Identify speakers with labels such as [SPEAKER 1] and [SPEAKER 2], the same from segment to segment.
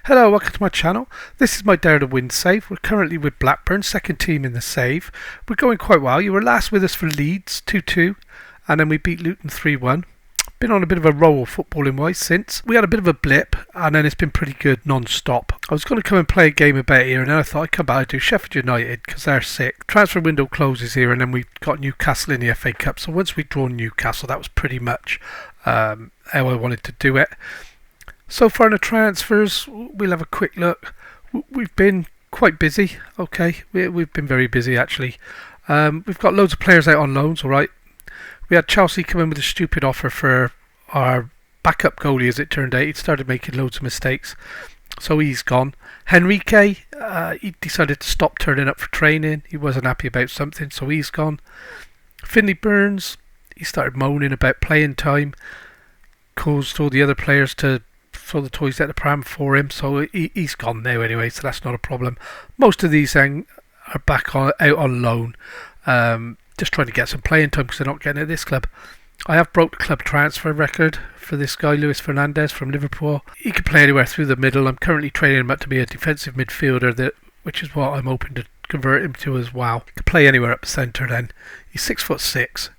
[SPEAKER 1] Hello, welcome to my channel. This is my Dare to Win save. We're currently with Blackburn, second team in the save. We're going quite well. You were last with us for Leeds, 2-2, and then we beat Luton 3-1. Been on a bit of a roll footballing wise since. We had a bit of a blip, and then it's been pretty good non-stop. I was going to come and play a game about here, and then I thought I'd come back and do Sheffield United, because they're sick. Transfer window closes here, and then we got Newcastle in the FA Cup. So once we'd drawn Newcastle, that was pretty much how I wanted to do it. So far in the transfers, we'll have a quick look. We've been quite busy. Okay, we've been very busy actually. We've got loads of players out on loans, alright. We had Chelsea come in with a stupid offer for our backup goalie, as it turned out. He'd started making loads of mistakes, so he's gone. Henrique, he decided to stop turning up for training. He wasn't happy about something, so he's gone. Finley Burns, he started moaning about playing time. Caused all the other players to throw the toys at the pram for him, so he's gone now anyway, so that's not a problem. Most of these then are back out on loan, just trying to get some playing time because they're not getting at this club. I have broke the club transfer record for this guy, Luis Fernandez from Liverpool. He can play anywhere through the middle. I'm currently training him up to be a defensive midfielder, which is what I'm hoping to convert him to as well. He can play anywhere up the centre then. He's 6'6".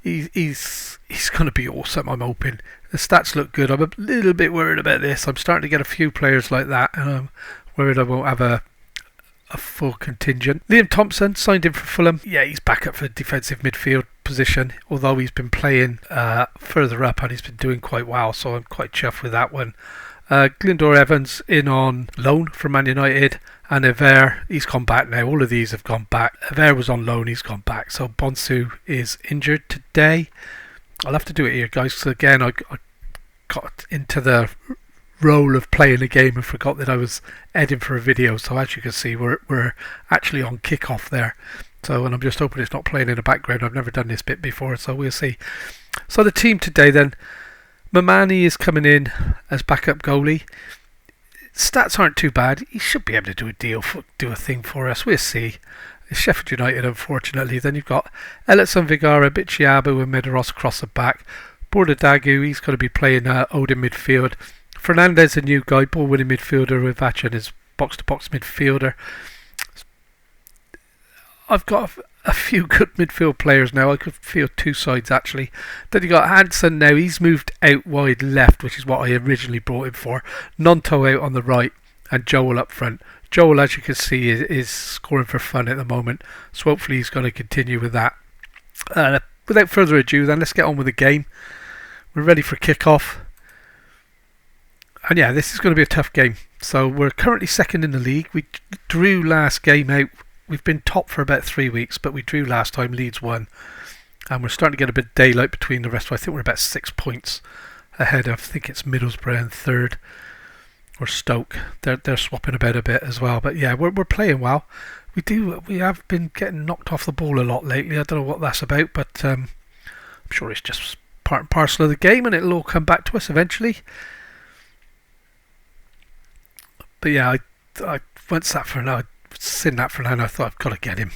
[SPEAKER 1] He's going to be awesome, I'm hoping. The stats look good. I'm a little bit worried about this. I'm starting to get a few players like that, and I'm worried I won't have a full contingent. Liam Thompson signed in for Fulham. Yeah, he's back up for the defensive midfield position, although he's been playing further up and he's been doing quite well, so I'm quite chuffed with that one. Glyndor Evans in on loan from Man United, and Ever, he's gone back now. All of these have gone back. Ever was on loan, he's gone back. So Bonsu is injured today. I'll have to do it here, guys, because again, I got into the role of playing a game and forgot that I was editing for a video. So as you can see, we're actually on kick-off there. So, and I'm just hoping it's not playing in the background. I've never done this bit before, so we'll see. So the team today then, Mamani is coming in as backup goalie. Stats aren't too bad. He should be able to do a thing for us. We'll see. It's Sheffield United, unfortunately. Then you've got Elitson, Vigara, Bichiabu and Medeiros across the back. Bordadagu, he's going to be playing Odin midfield. Fernandez, a new guy, ball-winning midfielder, with Vachin as box-to-box midfielder. I've got a few good midfield players now. I could field two sides actually. Then you got Hansen now. He's moved out wide left, which is what I originally brought him for. Nonto out on the right and Joel up front. Joel, as you can see, is scoring for fun at the moment, so hopefully he's going to continue with that. Without further ado then, let's get on with the game. We're ready for kick-off. And yeah, this is going to be a tough game. So we're currently second in the league. We drew last game out. We've been top for about 3 weeks, but we drew last time. Leeds won. And we're starting to get a bit of daylight between the rest. I think we're about 6 points ahead of, I think it's Middlesbrough in third. Or Stoke. They're swapping about a bit as well. But yeah, we're playing well. We have been getting knocked off the ball a lot lately. I don't know what that's about, but I'm sure it's just part and parcel of the game, and it'll all come back to us eventually. But yeah, I once that for now, seen that for now, and I thought I've got to get him.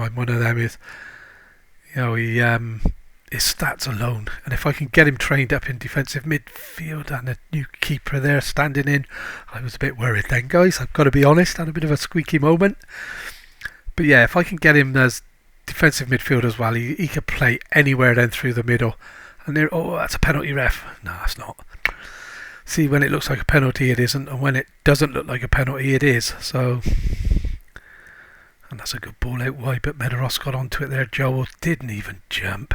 [SPEAKER 1] I'm one of them. His stats alone, and if I can get him trained up in defensive midfield and a new keeper there standing in, I was a bit worried then, guys. I've got to be honest, I had a bit of a squeaky moment. But yeah, if I can get him as defensive midfield as well, he could play anywhere then through the middle. And there, oh, that's a penalty, ref. No, it's not. See, when it looks like a penalty, it isn't, and when it doesn't look like a penalty, it is. So, and that's a good ball out wide, but Medeiros got onto it there. Joel didn't even jump.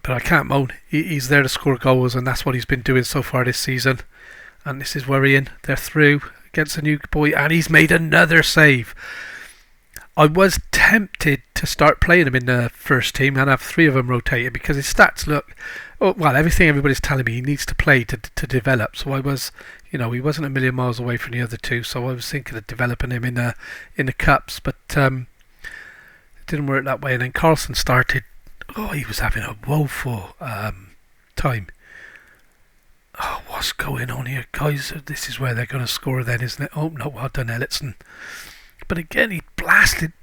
[SPEAKER 1] But I can't moan. He's there to score goals, and that's what he's been doing so far this season. And this is worrying. They're through against a new boy, and he's made another save. I was tempted to start playing him in the first team and have 3 of them rotated because his stats look, well, everything everybody's telling me he needs to play to develop. So I was, he wasn't a million miles away from the other 2, so I was thinking of developing him in the cups, but it didn't work that way. And then Carlson started. Oh, he was having a woeful time. Oh, what's going on here, guys? This is where they're going to score then, isn't it? Oh, no, well done, Elitson. But again, he blasted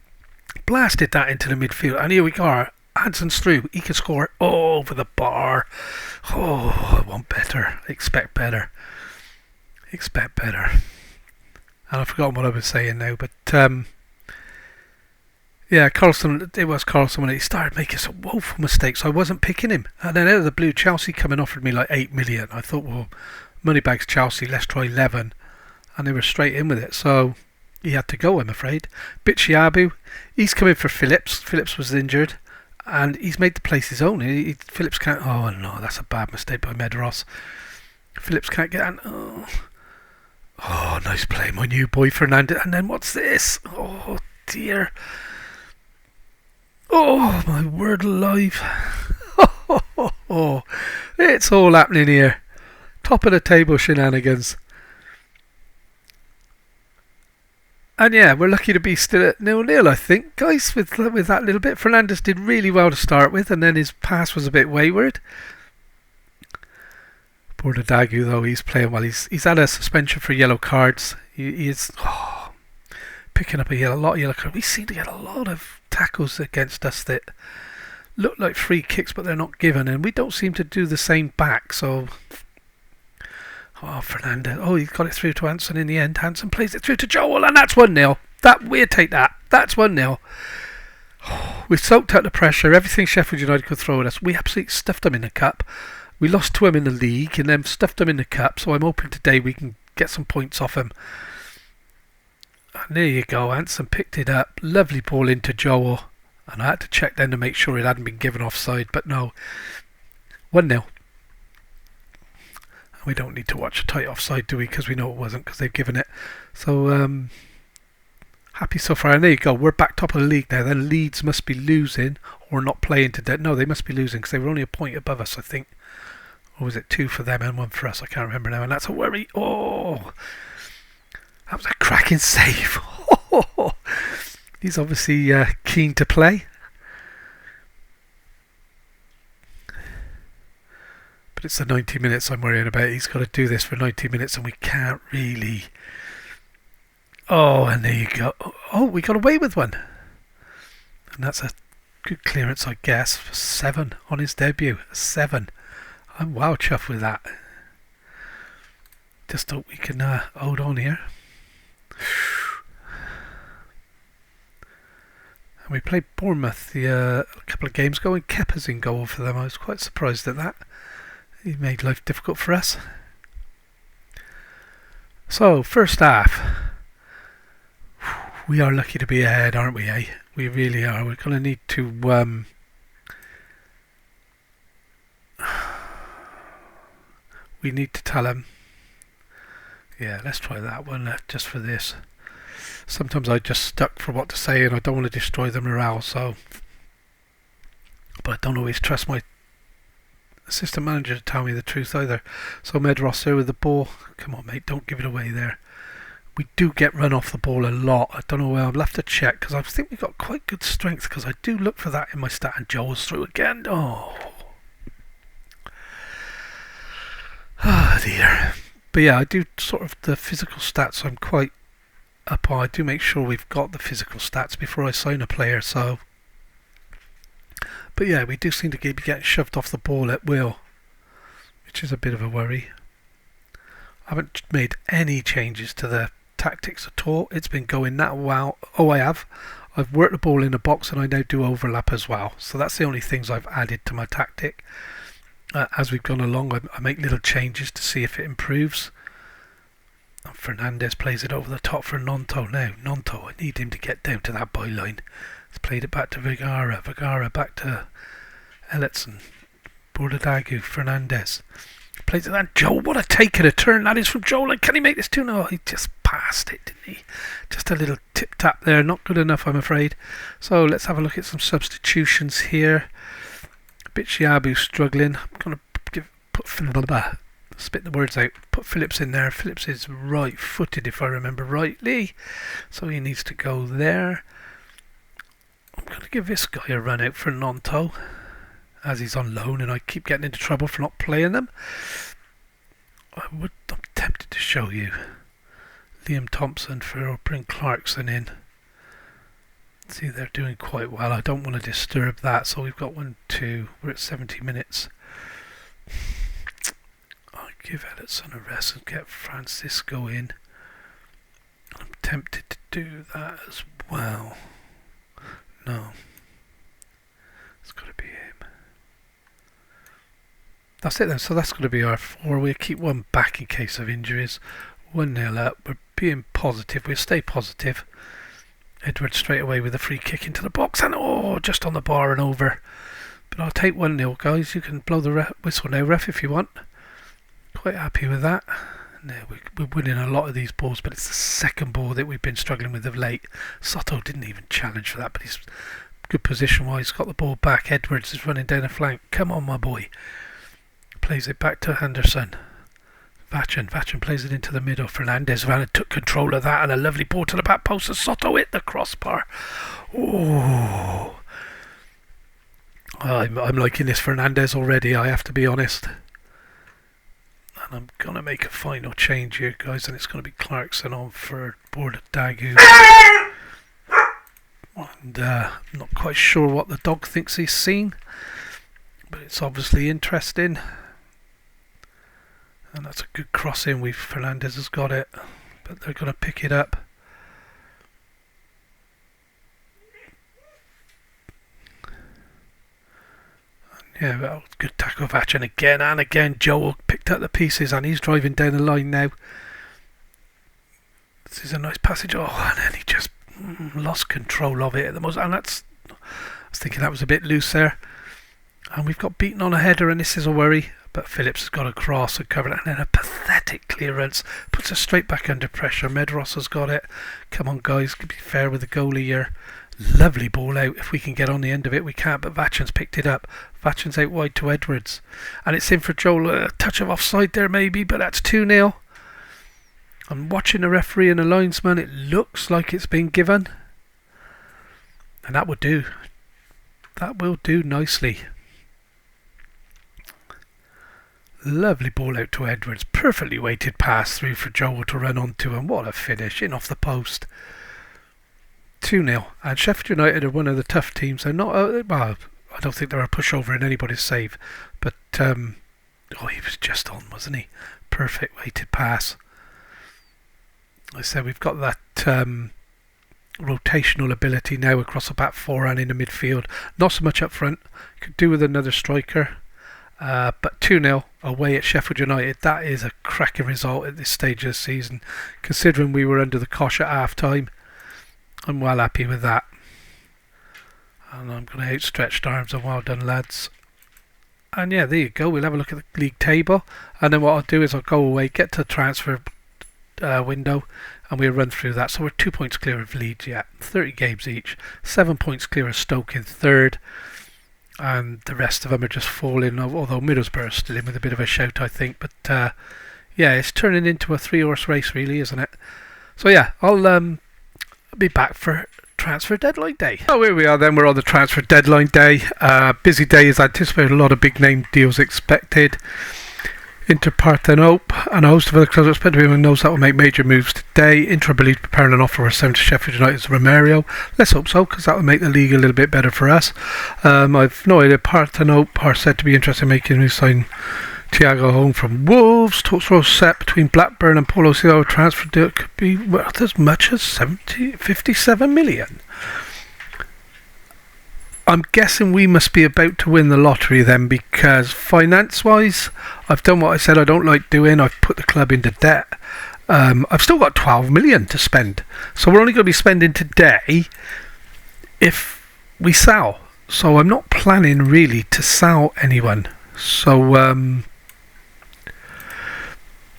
[SPEAKER 1] that into the midfield. And here we go. Hansen's through. He can score over the bar. Oh, I want better. I expect better. Expect better. And I've forgotten what I was saying now, but yeah, Carlson, it was Carlson when he started making some woeful mistakes. I wasn't picking him. And then out of the blue, Chelsea come and offered me like 8 million. I thought, well, moneybags Chelsea, let's try 11. And they were straight in with it. So he had to go, I'm afraid. Bichiabu, he's coming for Phillips. Phillips was injured. And he's made the place his own. Phillips can't... Oh, no, that's a bad mistake by Medros. Phillips can't get... Oh, nice play, my new boy Fernandez. And then what's this? Oh, dear. Oh, my word alive. Oh, it's all happening here. Top of the table shenanigans. And yeah, we're lucky to be still at 0-0, I think, guys, with that little bit. Fernandez did really well to start with, and then his pass was a bit wayward. Poor Dagu, though, he's playing well. He's had a suspension for yellow cards. He is picking up a lot of yellow cards. We seem to get a lot of tackles against us that look like free kicks, but they're not given, and we don't seem to do the same back. So, Fernandez. Oh, he got it through to Hansen in the end. Hansen plays it through to Joel, and that's 1-0. We'll take that. That's 1-0. We've soaked out the pressure. Everything Sheffield United could throw at us. We absolutely stuffed them in the cup. We lost to him in the league and then stuffed him in the cup, so I'm hoping today we can get some points off him. And there you go, Hansen picked it up. Lovely ball into Joel. And I had to check then to make sure it hadn't been given offside, but no. 1-0. We don't need to watch a tight offside, do we? Because we know it wasn't, because they've given it. So, happy so far. And there you go, we're back top of the league now. Then Leeds must be losing or not playing today. No, they must be losing because they were only a point above us, I think. Or was it 2 for them and 1 for us? I can't remember now. And that's a worry. Oh, that was a cracking save. He's obviously keen to play. But it's the 90 minutes I'm worrying about. He's got to do this for 90 minutes and we can't really... Oh, and there you go. Oh, we got away with one. And that's a good clearance, I guess, for 7 on his debut. 7. I'm wow chuffed with that. Just hope we can hold on here. And we played Bournemouth a couple of games ago and Kepa's in goal for them. I was quite surprised at that. He made life difficult for us. So, first half. We are lucky to be ahead, aren't we, eh? We really are. We're going to need to... we need to tell him. Yeah, let's try that one just for this. Sometimes I just stuck for what to say and I don't want to destroy the morale, so... But I don't always trust my assistant manager to tell me the truth either. So Medros there with the ball. Come on, mate, don't give it away there. We do get run off the ball a lot. I don't know where. I'll have to check because I think we've got quite good strength because I do look for that in my stat. And Joel's through again. Oh dear. But yeah, I do sort of the physical stats. I'm quite up on. I do make sure we've got the physical stats before I sign a player. So, but yeah, we do seem to be getting shoved off the ball at will, which is a bit of a worry. I haven't made any changes to the tactics at all. It's been going that well. Oh, I have. I've worked the ball in the box and I now do overlap as well. So that's the only things I've added to my tactic. As we've gone along, I make little changes to see if it improves. And Fernandez plays it over the top for Nonto now. Nonto, I need him to get down to that byline. He's played it back to Vergara. Vergara back to Elliotson. Bordadagu, Fernandez. Plays it that. Joel, what a take and a turn that is from Joel. And can he make this 2? No, he just passed it, didn't he? Just a little tip tap there. Not good enough, I'm afraid. So let's have a look at some substitutions here. Bichiabu struggling. I'm going to spit the words out. Put Phillips in there. Phillips is right-footed, if I remember rightly. So he needs to go there. I'm going to give this guy a run out for Nonto, as he's on loan, and I keep getting into trouble for not playing them. I'm tempted to show you Liam Thompson for bring Clarkson in. See, they're doing quite well. I don't want to disturb that, so we've got 1, 2. We're at 70 minutes. give Ellison a rest and get Francisco in. I'm tempted to do that as well. No. It's got to be him. That's it then. So that's going to be our 4. We'll keep one back in case of injuries. 1-0 up. We're being positive. We'll stay positive. Edwards straight away with a free kick into the box. And just on the bar and over. But I'll take 1-0, guys. You can blow the whistle now, ref, if you want. Quite happy with that. No, we're winning a lot of these balls, but it's the second ball that we've been struggling with of late. Soto didn't even challenge for that, but he's good position-wise. Got the ball back. Edwards is running down the flank. Come on, my boy. Plays it back to Henderson. Vachin plays it into the middle. Fernandez ran and took control of that, and a lovely ball to the back post, and Soto hit the crossbar. I'm liking this Fernandez already, I have to be honest. And I'm going to make a final change here, guys, and it's going to be Clarkson on for Border Dagu. And I'm not quite sure what the dog thinks he's seen, but it's obviously interesting. And that's a good cross in. Fernandez has got it, but they're going to pick it up. Yeah, well, good tackle of Vachin again and again. Joel picked up the pieces and he's driving down the line now. This is a nice passage. And then he just lost control of it at the most. And I was thinking that was a bit loose there. And we've got beaten on a header, and this is a worry. But Phillips has got a cross and covered it, and then a pathetic clearance puts us straight back under pressure. Medros has got it. Come on, guys, be fair with the goalie here. Lovely ball out. If we can get on the end of it, we can't, but Vachin's picked it up. Vachin's out wide to Edwards, and it's in for Joel. A touch of offside there maybe, but that's 2-0. I'm watching the referee and the linesman. It looks like it's been given, and that would do. That will do nicely. Lovely ball out to Edwards. Perfectly weighted pass through for Joel to run onto, and what a finish in off the post. 2-0. And Sheffield United are one of the tough teams. They're not, I don't think they're a pushover in anybody's save, but he was just on, wasn't he? Perfect weighted pass. I said we've got that rotational ability now across the back 4 and in the midfield. Not so much up front. Could do with another striker. But 2-0 away at Sheffield United. That is a cracking result at this stage of the season, considering we were under the cosh at half time. I'm well happy with that. And I'm going to outstretched arms and well done, lads. And yeah, there you go. We'll have a look at the league table, and then what I'll do is I'll go away, get to the transfer window, and we'll run through that. So we're 2 points clear of Leeds yet, 30 games each, 7 points clear of Stoke in third, and the rest of them are just falling, although Middlesbrough is still in with a bit of a shout, I think. But yeah, it's turning into a 3-horse race really, isn't it? So yeah, I'll be back for transfer deadline day. Oh, here we are then. We're on the transfer deadline day. Busy day as anticipated. A lot of big name deals expected. Inter Parthenope and a host of other clubs expect everyone knows that will make major moves today. Inter believes preparing an offer for 7 to Sheffield United's Romario. Let's hope so, because that will make the league a little bit better for us. I've no idea. Parthenope are said to be interested in making a new sign. Thiago home from Wolves. Talks were set between Blackburn and Paulo Silva. Transfer deal could be worth as much as 57 million. I'm guessing we must be about to win the lottery then, because finance-wise, I've done what I said I don't like doing. I've put the club into debt. I've still got 12 million to spend. So we're only going to be spending today if we sell. So I'm not planning really to sell anyone. So,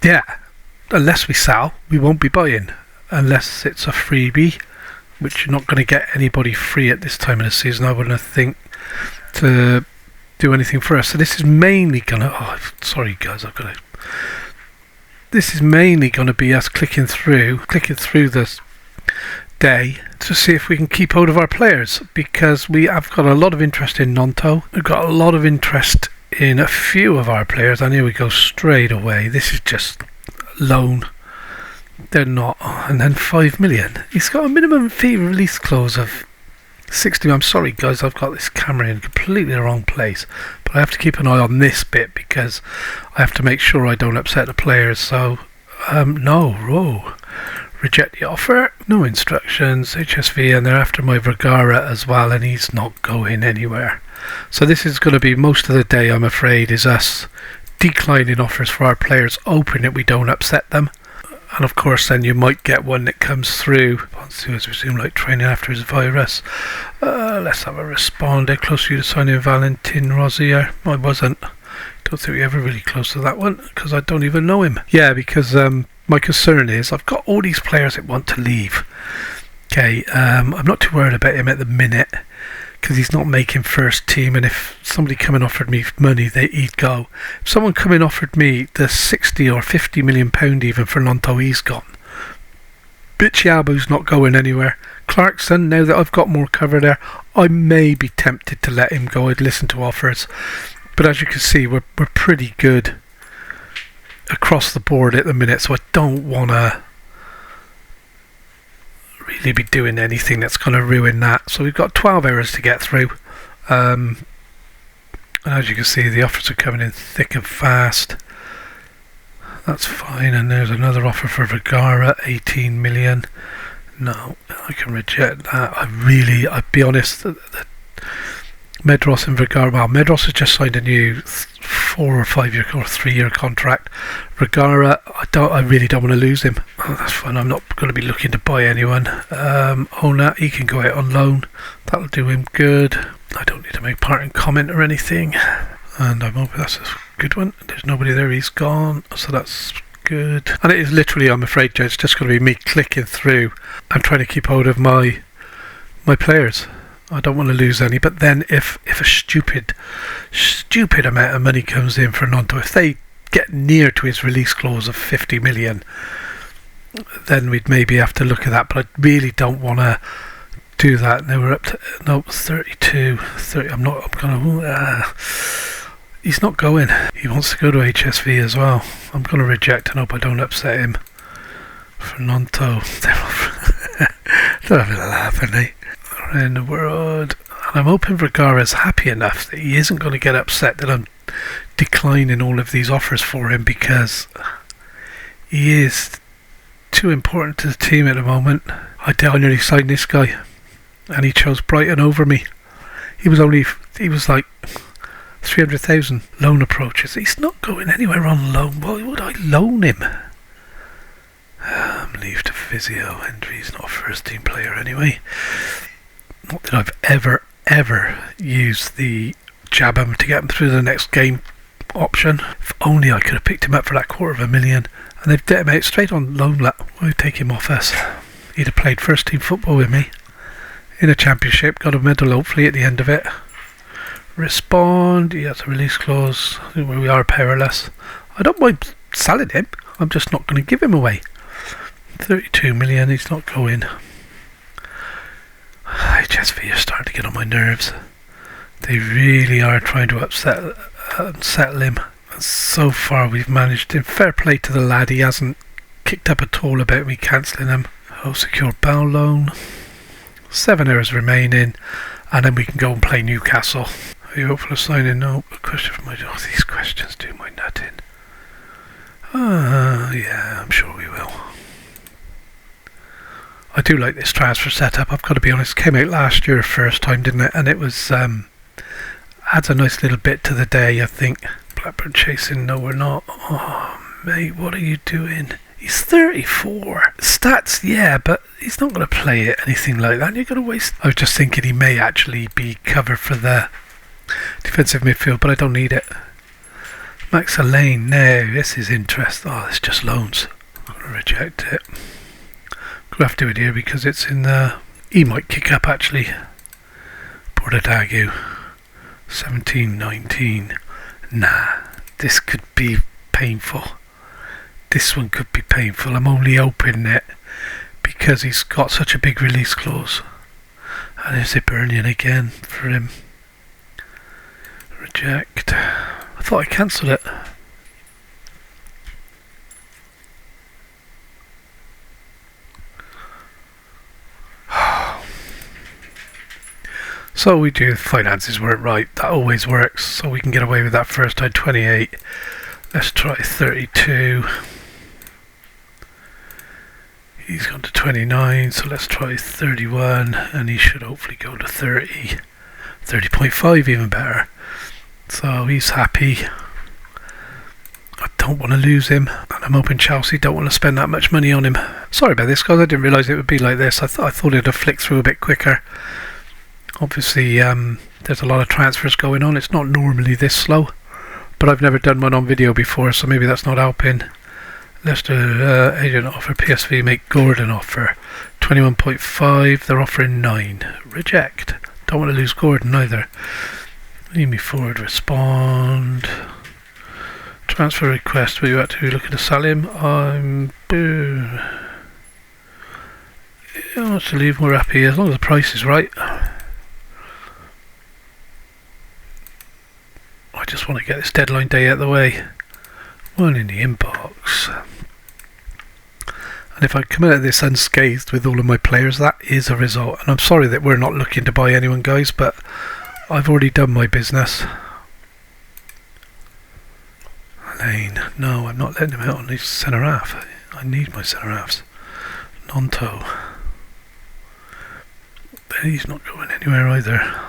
[SPEAKER 1] yeah, unless we sell, we won't be buying. Unless it's a freebie, which you're not going to get anybody free at this time of the season, I wouldn't think, to do anything for us. So this is mainly going to... sorry guys, this is mainly going to be us clicking through this day to see if we can keep hold of our players, because we have got a lot of interest in Nonto. We've got a lot of interest in a few of our players, and here we go straight away. This is just loan. They're not. And then 5 million. He's got a minimum fee release clause of 60. I'm sorry guys, I've got this camera in completely the wrong place, but I have to keep an eye on this bit because I have to make sure I don't upset the players. So no, whoa, reject the offer, no instructions, HSV, and they're after my Vergara as well, and he's not going anywhere. So this is going to be most of the day, I'm afraid, is us declining offers for our players, hoping that we don't upset them. And of course then you might get one that comes through. Has resumed like training after his virus. Let's have a respond. They're close to you to signing Valentin Rosier. I wasn't. Don't think we ever really close to that one because I don't even know him. Yeah, because my concern is I've got all these players that want to leave. Okay, I'm not too worried about him at the minute because he's not making first team, and if somebody come and offered me money, he'd go. If someone come and offered me the 60 or 50 million pound even for Nanto, he's gone. Bichiabu's not going anywhere. Clarkson, now that I've got more cover there, I may be tempted to let him go. I'd listen to offers, but as you can see, we're pretty good across the board at the minute, so I don't want to really be doing anything that's going to ruin that. So we've got 12 hours to get through, and as you can see, the offers are coming in thick and fast. That's fine. And there's another offer for Vergara, 18 million. No, I can reject that. I'd be honest, Medros and Vergara, well, Medros has just signed a new 4 or 5 year or 3 year contract. Vergara, I really don't want to lose him. Oh, that's fine. I'm not going to be looking to buy anyone. Ona, he can go out on loan. That'll do him good. I don't need to make parting comment or anything. And I'm hoping that's a good one. There's nobody there. He's gone. So that's good. And it is literally, I'm afraid, Joe, it's just going to be me clicking through and trying to keep hold of my players. I don't want to lose any, but then if a stupid amount of money comes in for Nanto, if they get near to his release clause of 50 million, then we'd maybe have to look at that, but I really don't want to do that. Now we're up to 32, 30. He's not going. He wants to go to HSV as well. I'm going to reject and hope I don't upset him. For Nanto, they're having a laugh, aren't they? In the world, and I'm hoping Vergara's happy enough that he isn't going to get upset that I'm declining all of these offers for him, because he is too important to the team at the moment. I nearly signed this guy and he chose Brighton over me. He was like 300,000 loan approaches. He's not going anywhere on loan. Why would I loan him? Leave to physio. Hendry's not a first team player anyway. Not that I've ever used the jab him to get him through the next game option. If only I could have picked him up for that $250,000, and they've let him out straight on loan. Why take him off us? He'd have played first team football with me in a championship, got a medal hopefully at the end of it. Respond, he has a release clause, we are powerless. I don't mind selling him, I'm just not going to give him away. 32 million, he's not going. HSV are starting to get on my nerves. They really are trying to unsettle him. And so far we've managed, in fair play to the lad, he hasn't kicked up at all about me cancelling him. Oh, secure bow loan. 7 hours remaining, and then we can go and play Newcastle. Are you hopeful of signing? No. A question from these questions do my nut in. Yeah, I'm sure we will. I do like this transfer setup, I've got to be honest. Came out last year first time, didn't it? And it was adds a nice little bit to the day, I think. Blackburn chasing, no we're not. Oh mate, what are you doing? He's 34. Stats, yeah, but he's not going to play it anything like that. You're going to waste. I was just thinking he may actually be covered for the defensive midfield, but I don't need it. Max Elaine, no, this is interest. Oh, it's just loans. I'm going to reject it. We'll have to do it here because it's in the... He might kick up actually. Portadagu. 17-19. Nah, this could be painful. This one could be painful. I'm only opening it because he's got such a big release clause. And there's Hibernian again for him. Reject. I thought I cancelled it. So we do, finances weren't right. That always works. So we can get away with that first time. 28. Let's try 32. He's gone to 29, so let's try 31, and he should hopefully go to 30. 30.5, even better. So he's happy. I don't want to lose him, and I'm hoping Chelsea don't want to spend that much money on him. Sorry about this, guys. I didn't realise it would be like this. I thought it'd have flicked through a bit quicker. Obviously, there's a lot of transfers going on. It's not normally this slow, but I've never done one on video before, so maybe that's not helping. Leicester agent offer, PSV make Gordon offer 21.5. They're offering 9. Reject. Don't want to lose Gordon either. Leave me forward. Respond. Transfer request. Were you actually looking to sell him? I'm. He wants to leave. We're happy as long as the price is right. I just want to get this deadline day out of the way. One in the inbox. And if I come out of this unscathed with all of my players, that is a result. And I'm sorry that we're not looking to buy anyone, guys, but I've already done my business. Lane. No, I'm not letting him out on his centre half. I need my centre halves. Nonto. He's not going anywhere either.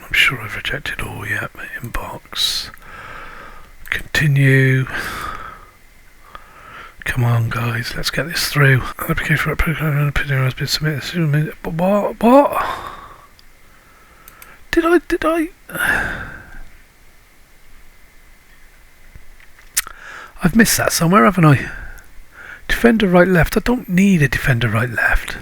[SPEAKER 1] I'm sure I've rejected all. Yep. Inbox. Continue. Come on, guys, let's get this through. Application for a program has been submitted. What? Did I? I've missed that somewhere, haven't I? Defender right left. I don't need a defender right left.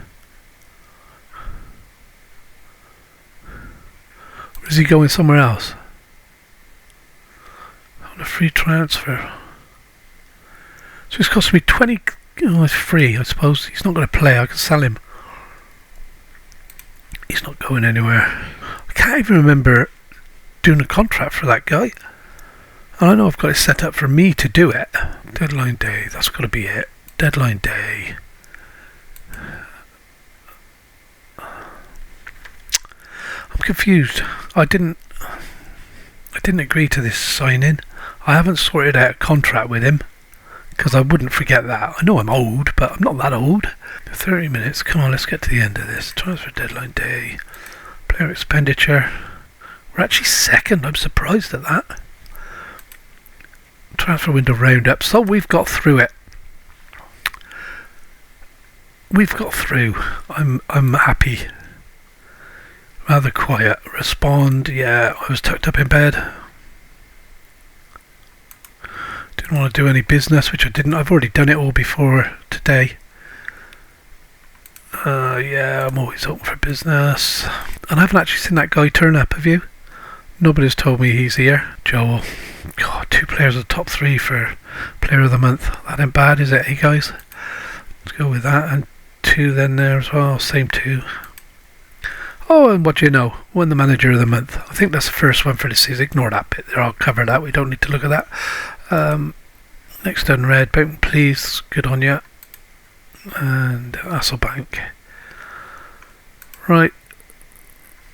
[SPEAKER 1] Or is he going somewhere else? On a free transfer. So it's costing me 20. Oh, it's free, I suppose. He's not going to play. I can sell him. He's not going anywhere. I can't even remember doing a contract for that guy. And I know I've got it set up for me to do it. Deadline day. That's got to be it. Deadline day. I'm confused. I didn't agree to this sign-in. I haven't sorted out a contract with him, because I wouldn't forget that. I know I'm old, but I'm not that old. 30 minutes. Come on, let's get to the end of this. Transfer deadline day. Player expenditure. We're actually second. I'm surprised at that. Transfer window roundup. So we've got through it. We've got through. I'm happy. Rather quiet. Respond. Yeah, I was tucked up in bed. Didn't want to do any business, which I didn't. I've already done it all before today. Yeah, I'm always open for business. And I haven't actually seen that guy turn up, have you? Nobody's told me he's here. Joel. God, 2 players of the top 3 for player of the month. That ain't bad, is it, hey guys? Let's go with that. And 2 then there as well. Same 2. Oh, and what do you know? Won the manager of the month. I think that's the first one for the season. Ignore that bit there. I'll cover that. We don't need to look at that. Next unread. Bounty, please. Good on you. And Hasselbank. Right.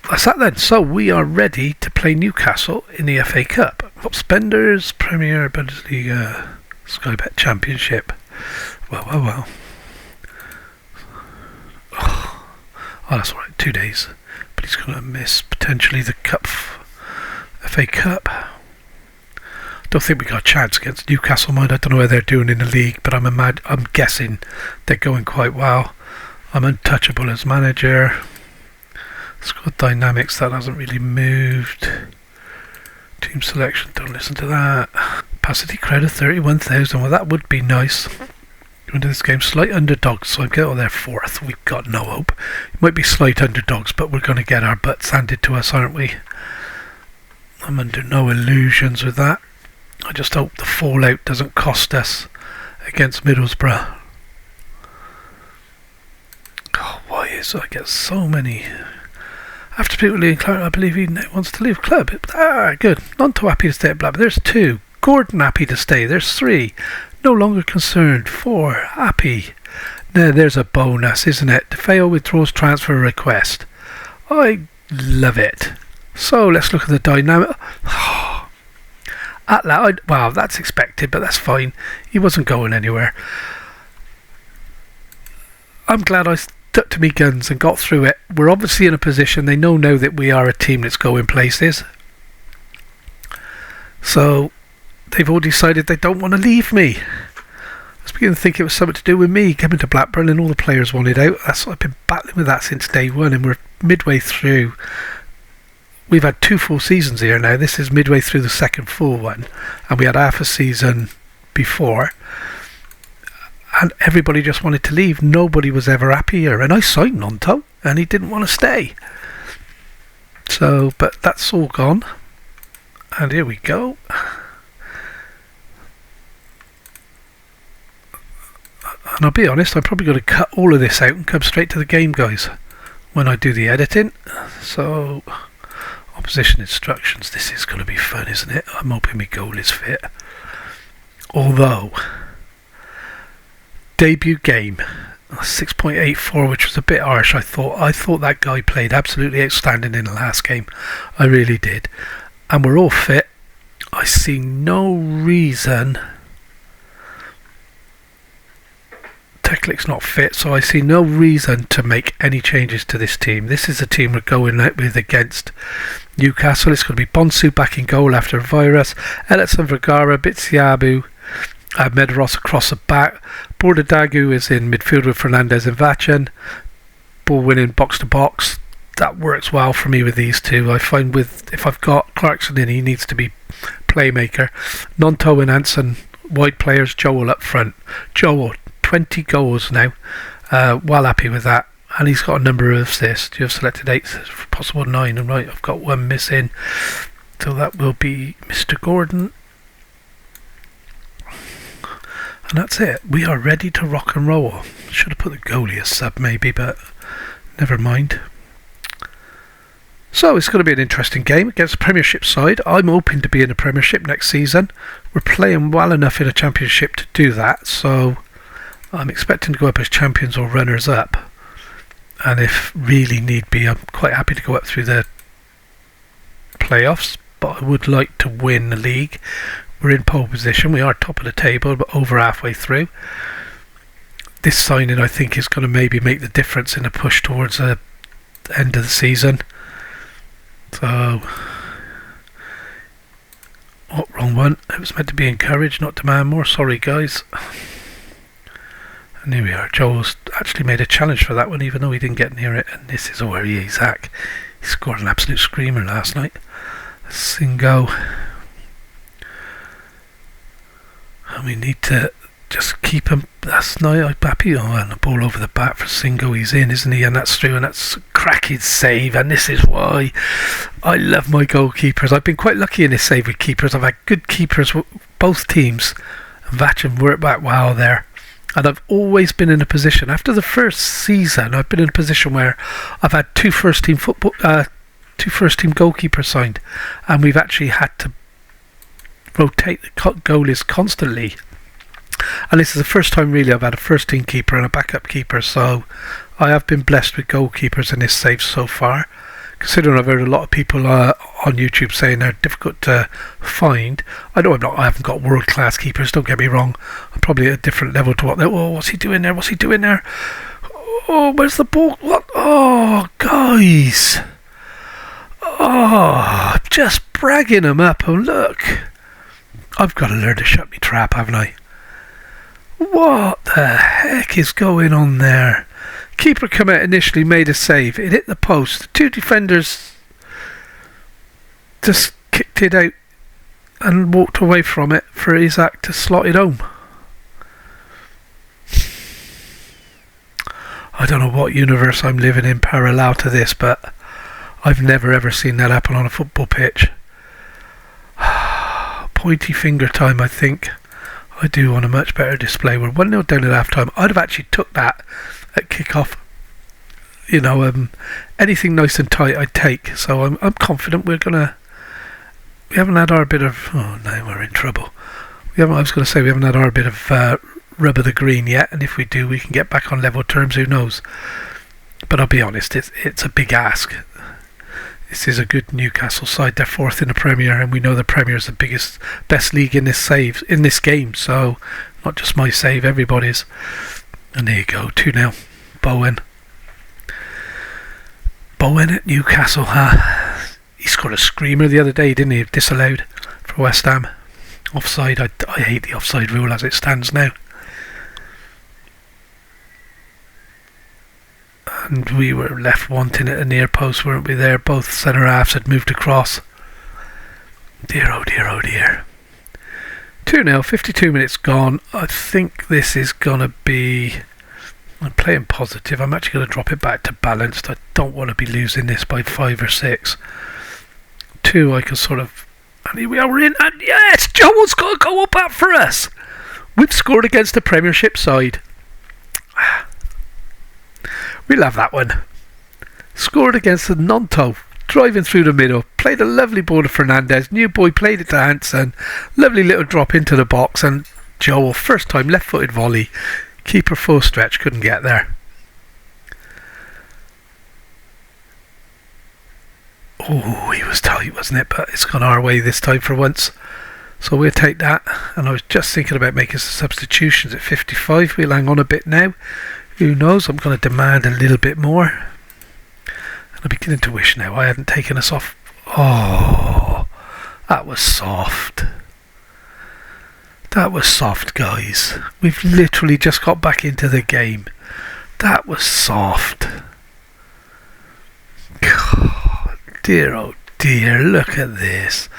[SPEAKER 1] That's that then. So we are ready to play Newcastle in the FA Cup. Top spenders, Premier Bundesliga, Sky Bet Championship. Well. Oh, that's alright. 2 days. But he's going to miss potentially the FA Cup. Don't think we got a chance against Newcastle, mind. I don't know where they're doing in the league, but I'm guessing they're going quite well. I'm untouchable as manager. Squad dynamics, that hasn't really moved. Team selection, don't listen to that. Capacity credit 31,000. Well, that would be nice. Into this game, slight underdogs, so I'm getting there 4th. We've got no hope. It might be slight underdogs, but we're going to get our butts handed to us, aren't we? I'm under no illusions with that. I just hope the fallout doesn't cost us against Middlesbrough. God, why is I get so many? After people leaving Clark, I believe he wants to leave club. Good. Not too happy to stay at Blackburn. There's 2. Gordon happy to stay. There's 3. No longer concerned. 4. Happy. There's a bonus, isn't it? DeFeo withdraws transfer request. I love it. So let's look at the dynamic. Wow, that's expected, but that's fine. He wasn't going anywhere. I'm glad I stuck to me guns and got through it. We're obviously in a position. They know now that we are a team that's going places. So they've all decided they don't want to leave me. I was beginning to think it was something to do with me coming to Blackburn and all the players wanted out. I've been battling with that since day one, and we're midway through. We've had 2 full seasons here now. This is midway through the second full one, and we had half a season before. And everybody just wanted to leave. Nobody was ever happy here. And I signed Nonto, and he didn't want to stay. So, but that's all gone. And here we go. And I'll be honest, I'm probably going to cut all of this out and come straight to the game, guys, when I do the editing. So, opposition instructions. This is going to be fun, isn't it? I'm hoping my goal is fit. Although, debut game 6.84, which was a bit harsh. I thought that guy played absolutely outstanding in the last game. I really did. And we're all fit. I see no reason. Teklik's not fit, so I see no reason to make any changes to this team. This is a team we're going out with against Newcastle. It's going to be Bonsu back in goal after a virus. Elliotson, Vergara, Bitsiabu, Medros across the back. Bordadagu is in midfield with Fernandez and Vachin. Ball winning box to box. That works well for me with these two. I find if I've got Clarkson in, he needs to be playmaker. Nonto and Anson, wide players. Joel up front. Joel, 20 goals now. Well happy with that. And he's got a number of assists. You have selected 8, possible 9. And right, I've got 1 missing. So that will be Mr. Gordon. And that's it. We are ready to rock and roll. Should have put the goalie as sub maybe, but never mind. So it's going to be an interesting game against the Premiership side. I'm hoping to be in the Premiership next season. We're playing well enough in a Championship to do that, so I'm expecting to go up as champions or runners up. And if really need be, I'm quite happy to go up through the playoffs, but I would like to win the league. We're in pole position. We are top of the table, but over halfway through. This signing, I think, is going to maybe make the difference in a push towards the end of the season. So, wrong one. It was meant to be encouraged, not demand more. Sorry, guys. And here we are. Joel's actually made a challenge for that one, even though he didn't get near it. And this is where he is, Zach. He scored an absolute screamer last night. Singo. And we need to just keep him. That's nice. I'm happy. Oh, and the ball over the back for Singo. He's in, isn't he? And that's through, and that's a cracking save. And this is why I love my goalkeepers. I've been quite lucky in this save with keepers. I've had good keepers with both teams. And Vachin worked back well there. And I've always been in a position. After the first season, I've been in a position where I've had 2 first-team goalkeepers signed, and we've actually had to rotate the goalies constantly. And this is the first time really I've had a first team keeper and a backup keeper, so I have been blessed with goalkeepers in this save so far, considering I've heard a lot of people on YouTube saying they're difficult to find. I know I haven't got world class keepers, don't get me wrong. I'm probably at a different level to what they're. Oh, what's he doing there? Oh, where's the ball? What? Oh, guys. Oh, just bragging them up. Oh, look. I've got to learn to shut me trap, haven't I? What the heck is going on there? Keeper come out initially, made a save. It hit the post. The 2 defenders just kicked it out and walked away from it for Isaac to slot it home. I don't know what universe I'm living in parallel to this, but I've never ever seen that happen on a football pitch. Pointy finger time, I think. I do want a much better display. We're 1-0 down at half time. I'd have actually took that at kick-off. You know, anything nice and tight I'd take. So I'm confident we're going to... We haven't had our bit of... Oh, now we're in trouble. I was going to say we haven't had our bit of rub of the green yet, and if we do, we can get back on level terms. Who knows? But I'll be honest, it's a big ask. This is a good Newcastle side. They're fourth in the Premier, and we know the Premier is the best league in this game. So, not just my save, everybody's. And there you go, 2-0. Bowen at Newcastle, huh? He scored a screamer the other day, didn't he? Disallowed for West Ham. Offside. I hate the offside rule as it stands now. And we were left wanting at the near post, weren't we there? Both centre halves had moved across. Dear, oh dear, oh dear. 2-0, 52 minutes gone. I think this is going to be... I'm playing positive. I'm actually going to drop it back to balanced. I don't want to be losing this by 5 or 6. 2, I can sort of... And here we are, we're in. And yes, Joel's got to go up that for us. We've scored against the Premiership side. We'll have that one. Scored against the Nanto, driving through the middle. Played a lovely ball to Fernandez. New boy played it to Hansen. Lovely little drop into the box. And Joel, first time left-footed volley. Keeper full stretch, couldn't get there. Oh, he was tight, wasn't it? But it's gone our way this time for once. So we'll take that. And I was just thinking about making some substitutions at 55. We'll hang on a bit now. Who knows? I'm going to demand a little bit more. And I'm beginning to wish now I hadn't taken us off. Oh, that was soft. That was soft, guys. We've literally just got back into the game. That was soft. God, dear, oh dear, look at this.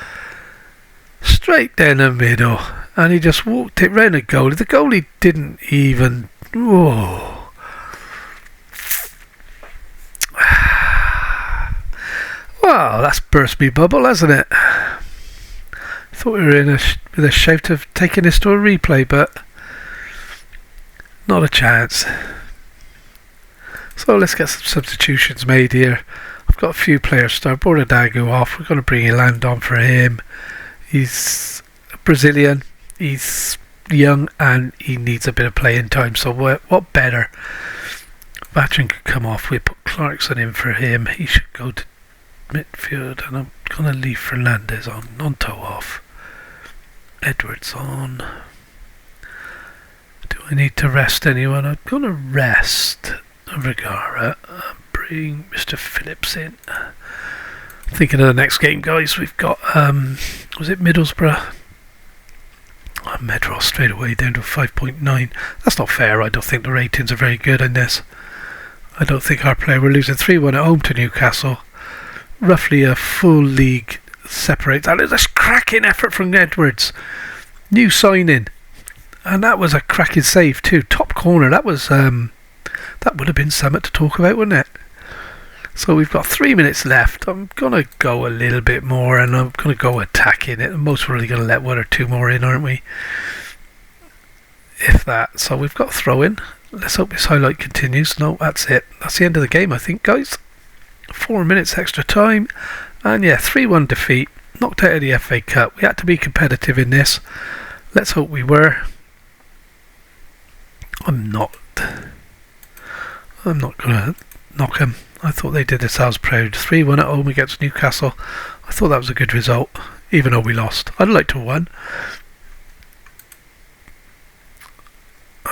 [SPEAKER 1] Straight down the middle. And he just walked it round the goalie. The goalie didn't even... Whoa. Well, that's burst me bubble, hasn't it? Thought we were in with a shout of taking this to a replay, but not a chance. So let's get some substitutions made here. I've got a few players start. Boradago off. We're going to bring Eland on for him. He's Brazilian. He's young and he needs a bit of playing time. So what better? Vatrin could come off. We put Clarkson in for him. He should go to midfield, and I'm going to leave Fernandez on. Nonto off. Edwards on. Do I need to rest anyone? I'm going to rest Vergara and bring Mr. Phillips in. Thinking of the next game, guys. We've got, was it Middlesbrough? Medros straight away down to 5.9. That's not fair. I don't think the ratings are very good in this. I don't think our player... We're losing 3-1 at home to Newcastle. Roughly a full league separates. That is a cracking effort from Edwards. New signing. And that was a cracking save too. Top corner. That was... that would have been something to talk about, wouldn't it? So we've got 3 minutes left. I'm going to go a little bit more and I'm going to go attacking it. Most probably going to let 1 or 2 more in, aren't we? If that. So we've got throw in. Let's hope this highlight continues. No, that's it. That's the end of the game, I think, guys. 4 minutes extra time. And yeah, 3-1 defeat. Knocked out of the FA Cup. We had to be competitive in this. Let's hope we were. I'm not going to knock them. I thought they did themselves proud. 3-1 at home against Newcastle. I thought that was a good result, even though we lost. I'd like to have won.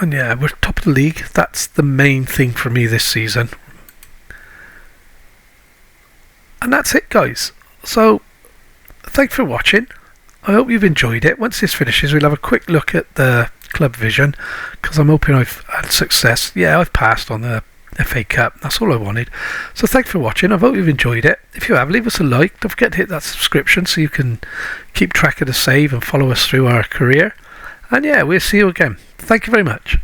[SPEAKER 1] And yeah, we're top of the league. That's the main thing for me this season. And that's it, guys. So, thanks for watching. I hope you've enjoyed it. Once this finishes, we'll have a quick look at the club vision, because I'm hoping I've had success. Yeah, I've passed on the FA Cup. That's all I wanted. So thanks for watching. I hope you've enjoyed it. If you have, leave us a like. Don't forget to hit that subscription so you can keep track of the save and follow us through our career. And yeah, we'll see you again. Thank you very much.